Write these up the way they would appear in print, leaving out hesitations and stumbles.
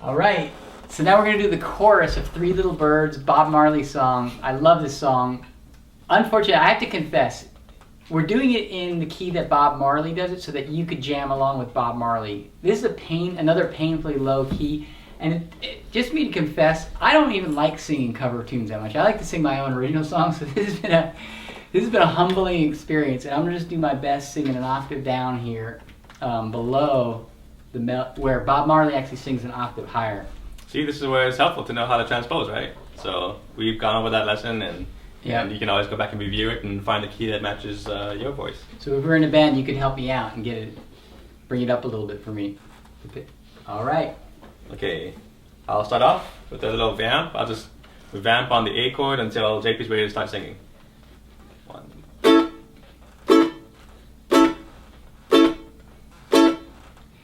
All right, so now we're gonna do the chorus of Three Little Birds, Bob Marley song. I love this song. Unfortunately, I have to confess, we're doing it in the key that Bob Marley does it so that you could jam along with Bob Marley. This is another painfully low key, and just me to confess, I don't even like singing cover tunes that much. I like to sing my own original songs, so this has been a humbling experience, and I'm gonna just do my best singing an octave down here below where Bob Marley actually sings an octave higher. See, this is where it's helpful to know how to transpose, right? So we've gone over that lesson, and you can always go back and review it and find the key that matches your voice. So if we're in a band, you could help me out and bring it up a little bit for me. All right. Okay, I'll start off with a little vamp. I'll just vamp on the A chord until JP's ready to start singing.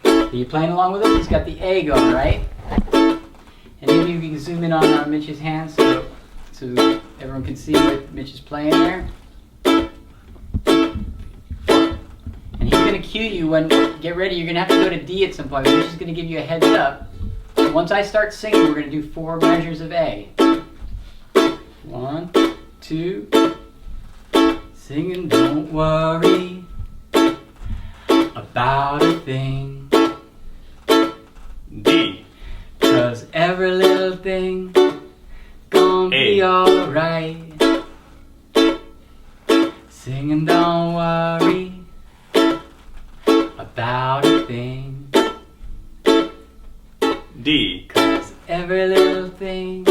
Are you playing along with us? He's got the A going, right? And maybe we can zoom in on Mitch's hands so everyone can see what Mitch is playing there. And he's going to cue you get ready, you're going to have to go to D at some point. Mitch is going to give you a heads up. Once I start singing, we're going to do 4 measures of A. 1, 2, singing, don't worry about a thing. D. 'Cause every little thing gonna be alright. Singing, don't worry about a thing. D. 'Cause every little thing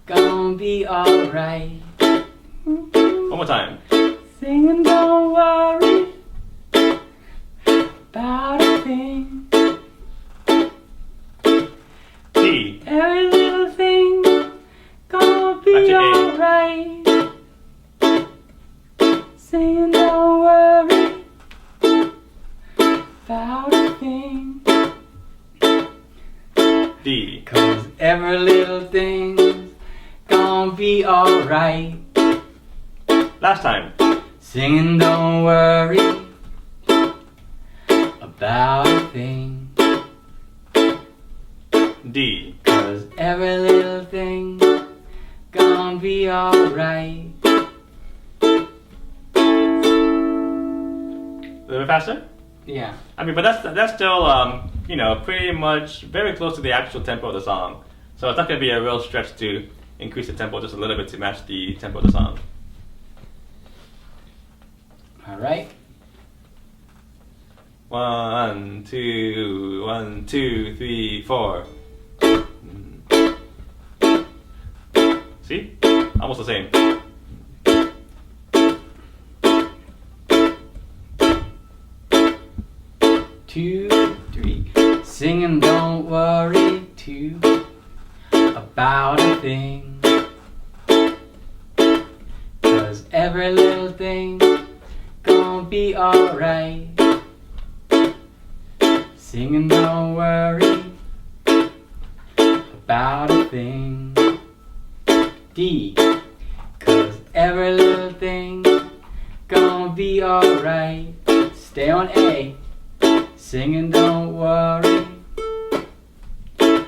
gonna be alright. One more time. Singing, don't worry about a thing. D. Every little thing gonna be alright. Singing, don't worry about a thing. D. 'Cause every little thing's gonna be alright. Last time. Singing, don't worry about a thing. D. 'Cause every little thing gonna be alright. A little bit faster? Yeah. I mean, but that's still, pretty much very close to the actual tempo of the song. So it's not going to be a real stretch to increase the tempo just a little bit to match the tempo of the song. All right. 1, 2, 1, 2, 3, 4. See? Almost the same. Two, three. Singing, don't worry too about a thing. 'Cause every little thing gonna be alright. Singing, don't worry about a thing. D. 'Cause every little thing gonna be alright. Stay on A. Singing, don't worry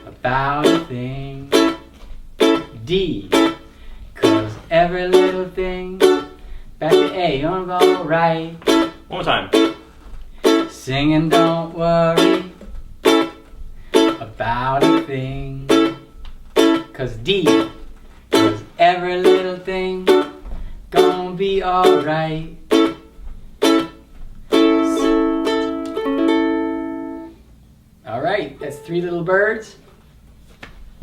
about a thing. D. 'Cause every little thing. Back to A. On alright. One more time. Singing, don't worry about a thing. 'Cause D. 'Cause every little thing gonna be alright. Alright, that's Three Little Birds.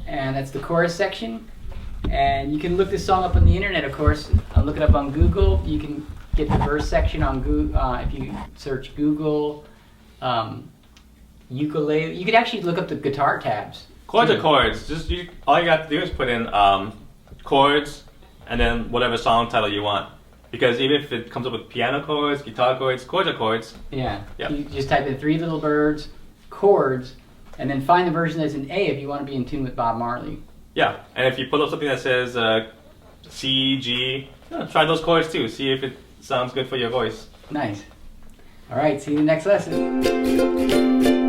And that's the chorus section. And you can look this song up on the internet, of course. Look it up on Google. You can get the verse section on Google if you search Google ukulele. You could actually look up the guitar tabs. Chords are chords. All you have to do is put in chords and then whatever song title you want. Because even if it comes up with piano chords, guitar chords, chords are chords. Yeah. Yep. You just type in Three Little Birds, chords, and then find the version that's in A if you want to be in tune with Bob Marley. Yeah, and if you pull up something that says C, G, try those chords too. See if it sounds good for your voice. Nice. All right, see you in the next lesson.